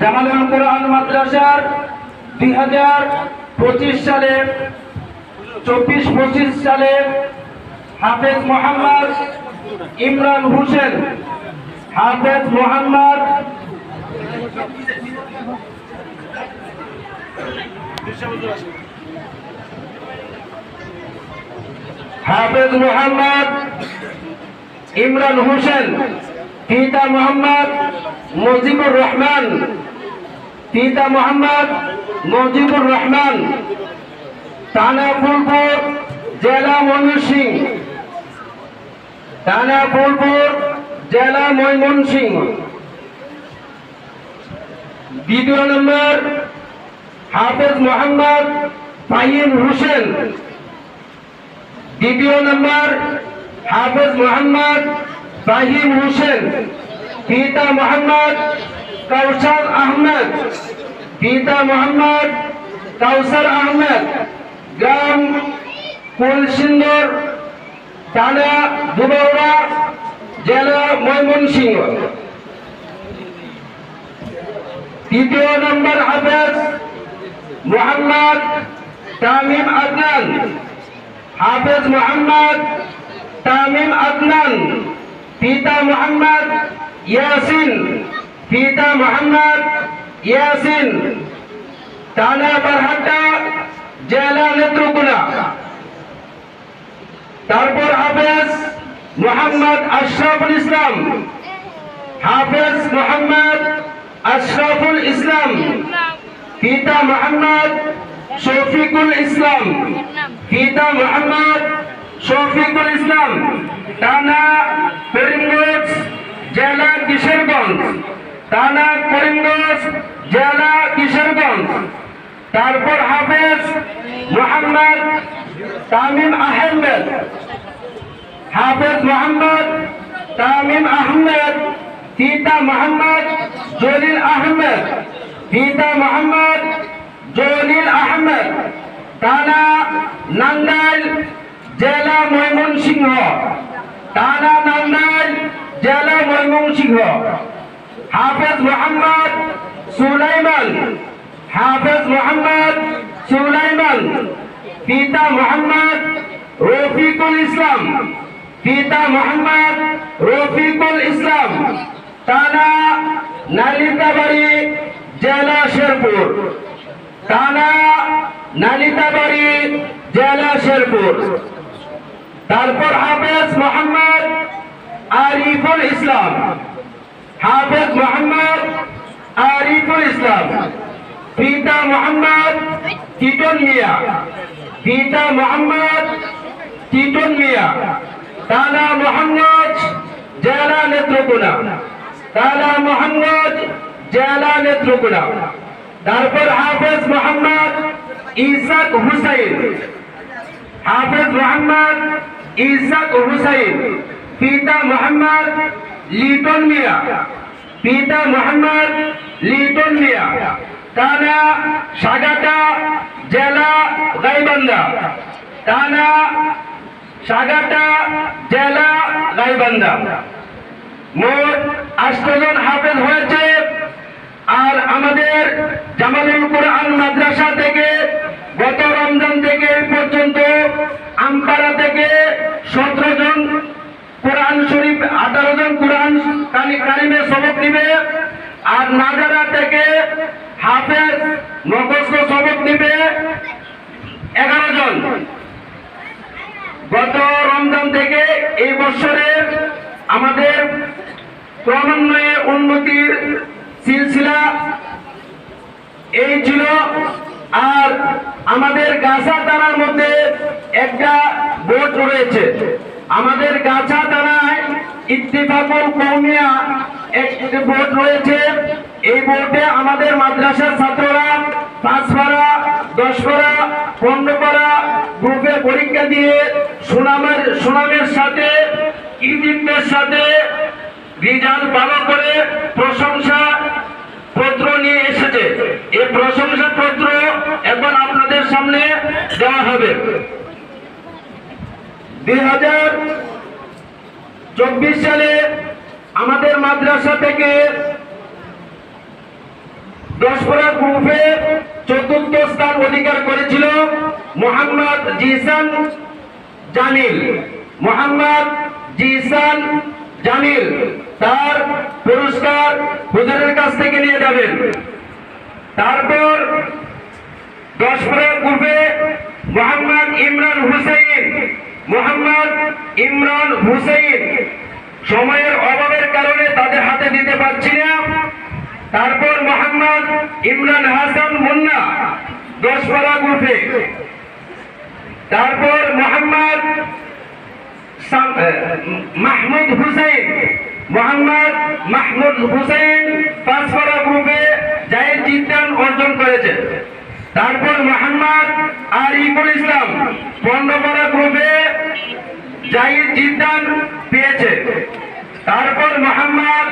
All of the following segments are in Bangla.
জামালুল কোরআন মাদ্রাসার 2025 সালে 24-25 সালে হাফেজ মোহাম্মদ ইমরান হোসেন, হাফেজ মোহাম্মদ ইমরান হোসেন, পিতা মোহাম্মদ মুজিবুর রহমান, পিতা মোহাম্মদ মুজিবুর রহমান, থানা ফুলপুর, জেলা ময়মনসিংহ, থানা ফুলপুর, জেলা ময়মনসিংহ। দ্বিতীয় নম্বর হাফেজ মোহাম্মদ ফাহিম হোসেন, দ্বিতীয় নম্বর হাফেজ মোহাম্মদ ফাহিম হোসেন, পিতা মোহাম্মদ কাউসার আহমেদ, পিতা মোহাম্মদ কাউসার আহমেদ, গ্রাম কুলসিন্দর, থানা দুবাউড়া, জেলা ময়মনসিংহ। তৃতীয় নম্বর হাফেজ মোহাম্মদ তামিম আদনান, হাফেজ মোহাম্মদ তামিম আদনান, পিতা মোহাম্মদ ইয়াসিন, পিতা মোহাম্মদ ইয়াসিন, থানা বারহাট্টা, জেলা নেত্রকোনা। তারপর হাফেজ মোহাম্মদ আশরাফুল ইসলাম, হাফেজ মোহাম্মদ আশরাফুল ইসলাম, পিতা মোহাম্মদ শফিকুল ইসলাম, পিতা মোহাম্মদ শফিকুল ইসলাম, থানা করিমগঞ্জ, জেলা কিশোরগঞ্জ, থানা করিমগঞ্জ, জেলা কিশোরগঞ্জ। তারপর হাফেজ মোহাম্মদ তামিম আহমেদ, হাফেজ মোহাম্মদ তামিম আহমেদ, পিতা মোহাম্মদ জলিল আহমেদ, পিতা মোহাম্মদ জলিল আহমেদ, থানা নান্দাইল, জেলা ময়মনসিংহ, থানা নান্দাইল, জেলা ময়মনসিংহ। হাফেজ মোহাম্মদ সুলাইমান, হাফেজ মোহাম্মদ সুলাইমান, পিতা মোহাম্মদ রফিকুল ইসলাম, পিতা মোহাম্মদ রফিকুল ইসলাম, থানা নালিতাবাড়ি, জেলা শেরপুর, থানা নালিতাবাড়ি, জেলা শেরপুর। তারপর হাফেজ মোহাম্মদ আরিফুল ইসলাম, হাফেজ মোহাম্মদ আরিফুল ইসলাম, পিতা মোহাম্মদ টিটন মিয়া, পিতা মোহাম্মদ টিটন মিয়া, থানা মোহাম্মদ, জেলা নেত্রকোনা, থানা মোহাম্মদ, জেলা নেত্রকোনা। তারপর হাফেজ মোহাম্মদ ইসাক হুসাইন, হাফেজ মোহাম্মদ ইসাক হুসাইন, পিতা মোহাম্মদ লিটন মিয়া, পিতা মোহাম্মদ লিটন মিয়া, থানা সাগাটা, জেলা গাইবান্ধা, থানা সাগাটা, জেলা গাইবান্ধা। মোট 8 জন হাফেজ হয়েছে। আর আমাদের জামালুল কোরআন মাদ্রাসা থেকে গত রমজান থেকে এই পর্যন্ত আমপাড়া থেকে 17 জন কোরআন শরীফ, 18 জন কোরআন কারিমে সবক নিবে। আর নাজারা থেকে হাফেজ মুখস্থ সবক নিবে 11 জন। গত রমজান থেকে এই বছরের আমাদের ক্রমান্বয়ে উন্নতির সিলসিলা এই ছিল। আর আমাদের গাছা থানার মধ্যে একটা বোর্ড রয়েছে। আমাদের গাছা থানায় ইত্তেফাকুল কওমিয়া একটি বোর্ড রয়েছে। এই বোর্ডে আমাদের মাদ্রাসার ছাত্ররা 5 পারা, 10 পারা, 15 পারা গ্রুপে পরীক্ষা দিয়ে সুনামের সাথে, কৃতিত্বের সাথে রেজাল্ট ভালো করে প্রশংসা পত্র নিয়ে এসেছে। এই প্রশংসা পত্র এখন আপনাদের সামনে দেওয়া হবে। 2024 সালে আমাদের মাদ্রাসা থেকে দশপরা গ্রুপে চতুর্থ স্থান অধিকার করেছিল মোহাম্মদ জিসান জামিল। মোহাম্মদ জিসান জামিল তার পুরস্কার হুজুরের কাছ থেকে নিয়ে যাবেন। তারপর দশপরা গ্রুপে মোহাম্মদ ইমরান হুসাইন। মোহাম্মদ ইমরান হুসাইন সময়ের অভাবের কারণে তাদের হাতে দিতে পারছি না। তারপর মোহাম্মদ ইমরান হাসান মুন্না দশপরা গ্রুপে। তারপর মোহাম্মদ মাহমুদ হুসাইন। মোহাম্মদ মাহমুদ হুসাইন পাঁচপাড়া গ্রুপে জায়েদ জিতদান অর্জন করেছে। তারপর মোহাম্মদ আরিফুল ইসলাম পনেরোপাড়া গ্রুপে জায়েদ জিতদান পেয়েছে। তারপর মোহাম্মদ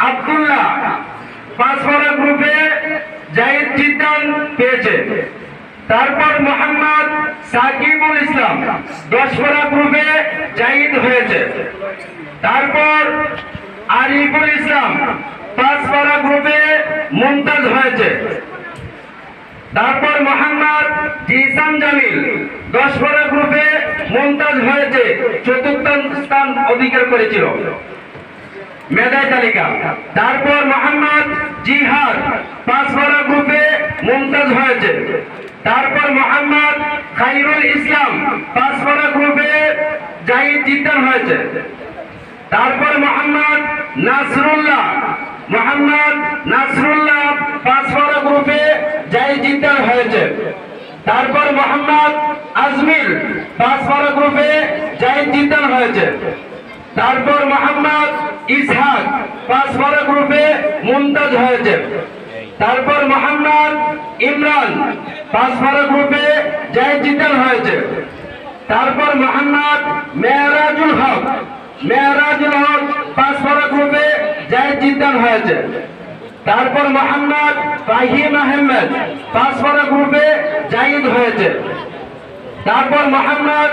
আব্দুল্লাহ পাঁচপাড়া গ্রুপে জায়েদ জিতদান পেয়েছে। তারপর মোহাম্মদ সাকিবুল ইসলাম দশপাড়া গ্রুপে জায়েদ হয়েছে। তারপর আরিফুল ইসলাম পাঁচপাড়া গ্রুপে মুমতাজ হয়েছে। তারপর মোহাম্মদ জিসান জামিল দশপাড়া গ্রুপে মুমতাজ হয়েছে, চতুর্থ স্থান অধিকার করেছিল মেধায় তালিকা। তারপর মোহাম্মদ জিহাদ পাঁচপাড়া গ্রুপে মুমতাজ হয়েছে। তারপর মোহাম্মদ খাইরুল ইসলাম পাঁচপাড়া গ্রুপে জায়েদ জিতদান হয়েছে। তারপর মোহাম্মদ নাসরুল্লাহ পাঁচপাড়া গ্রুপে জায়েদ জিতদান হয়েছে। তারপর মোহাম্মদ আজমির পাঁচপাড়া গ্রুপে জায়েদ জিতদান হয়েছে। তারপর মোহাম্মদ ইসহাক পাঁচপাড়া গ্রুপে মুমতাজ হয়েছে। তারপর মোহাম্মদ ইমরান পাঁচপাড়া গ্রুপে জায়েদ জিতদান হয়েছে। তারপর মোহাম্মদ মেহরাজুল হক পাঁচপাড়া গ্রুপে জায়েদ জিতদান হয়েছে। তারপর মোহাম্মদ ফাহিম আহমেদ পাঁচপাড়া গ্রুপে জায়েদ হয়েছে। তারপর মোহাম্মদ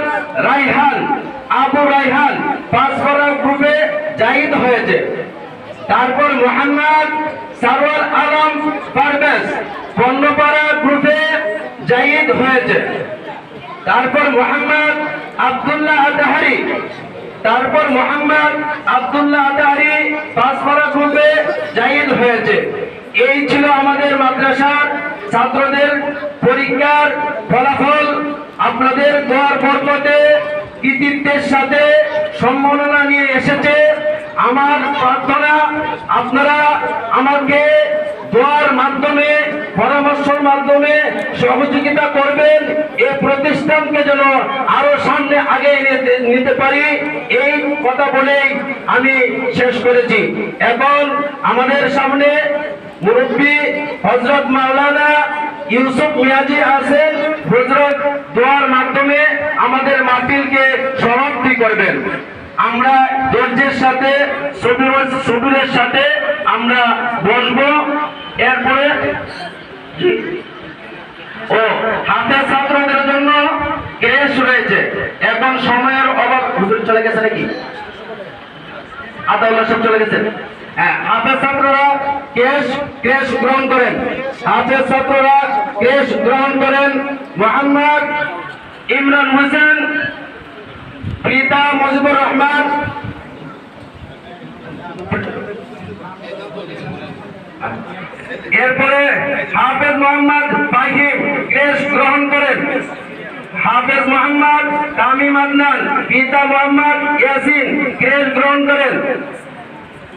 আবু রাইহান পাঁচপাড়া গ্রুপে জায়েদ হয়েছে। তারপর মোহাম্মদ সারওয়ার আলম পারভেজ পনেরোপাড়া গ্রুপে জায়েদ হয়েছে। তারপর মোহাম্মদ আব্দুল্লাহ আতাহারি পাঁচপাড়া গ্রুপে জায়েদ হয়েছে। এই ছিল আমাদের মাদ্রাসার ছাত্রদের পরীক্ষার ফলাফল। আপনাদের দোয়ার বরকতে কৃতিত্বের সাথে সম্মাননা নিয়ে এসেছে। আমার প্রার্থনা আপনারা আমাকে দোয়ার মাধ্যমে, পরামর্শের মাধ্যমে সহযোগিতা করবেন, এই প্রতিষ্ঠানকে যেন আরো সামনে আগে নিতে পারি। এই কথা বলেই আমি শেষ করেছি। এখন আমাদের সামনে মুরব্বী হযরত মাওলানা ইউসুফ মিয়াজি আছেন। হযরত দোয়ার মাধ্যমে আমাদের মাহফিলকে সমাপ্তি করবেন। আমরা ধৈর্যের সাথে সবুরের সাথে আমরা বসবো। এরপরে হাতের ছাত্রদের জন্য ক্রেশ রয়েছে। এখন সময়ের অভাব। হুজুর চলে গেছে নাকি? আদাউল্লাহ সব চলে গেছেন। হ্যাঁ, হাতের ছাত্ররা ক্রেশ গ্রহণ করেন। হাতের ছাত্ররা ক্রেশ গ্রহণ করেন। মোহাম্মদ ইমরান হোসেন, পিতা মুজিবুর রহমান। এরপরে হাফেজ মোহাম্মদ ফাহিম ক্রেশ গ্রহণ করেন। হাফেজ মোহাম্মদ তামিম আদনান, পিতা মোহাম্মদ ইয়াসিন ক্রেশ গ্রহণ করেন।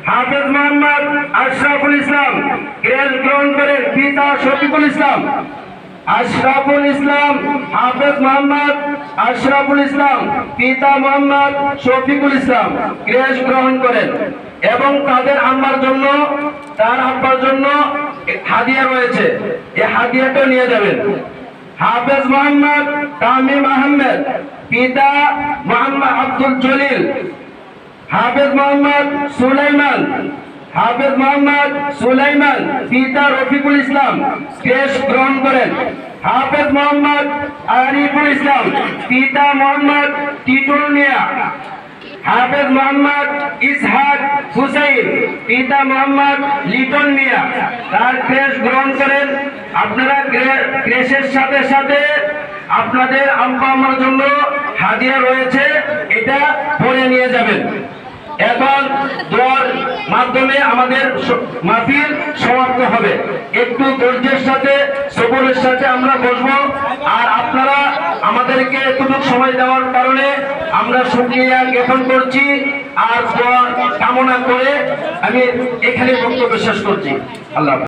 হাফেজ মোহাম্মদ আশরাফুল ইসলাম ক্রেশ গ্রহণ করেন, পিতা শফিকুল ইসলাম। হাফেজ মোহাম্মদ আশরাফুল ইসলাম, পিতা মোহাম্মদ শফিকুল ইসলাম ক্রেশ গ্রহণ করেন। এবং তার আব্বার জন্য হাদিয়া রয়েছে, এই হাদিয়াটা নিয়ে যাবেন। হাফেজ মোহাম্মদ তামিম আহমেদ, পিতা মোহাম্মদ আব্দুল জলিল। হাফেজ মোহাম্মদ সুলাইমান, পিতা রফিকুল ইসলাম ক্রেশ গ্রহণ করেন। হাফেজ মোহাম্মদ আরিফুল ইসলাম, পিতা মোহাম্মদ টিটুল মিয়া হাফেজ মোহাম্মদ ইসহাক হুসাইন, পিতা মোহাম্মদ লিটন মিয়া, তার ক্রেশ গ্রহণ করেন। আপনারা ক্রেশের সাথে সাথে আপনাদের আব্বা আম্মার জন্য হাদিয়া রয়েছে, এটা পরে নিয়ে যাবেন। এখন দোয়ার মাধ্যমে আমাদের মাহফিল সমাপ্ত হবে। একটু ধৈর্যের সাথে সবরের সাথে আমরা বসবো। আর আপনারা আমাদেরকে এতটুকু সময় দেওয়ার কারণে আমরা শুকরিয়া জ্ঞাপন করছি। আর দোয়া কামনা করে আমি এখানে বক্তব্য শেষ করছি। আল্লাহ।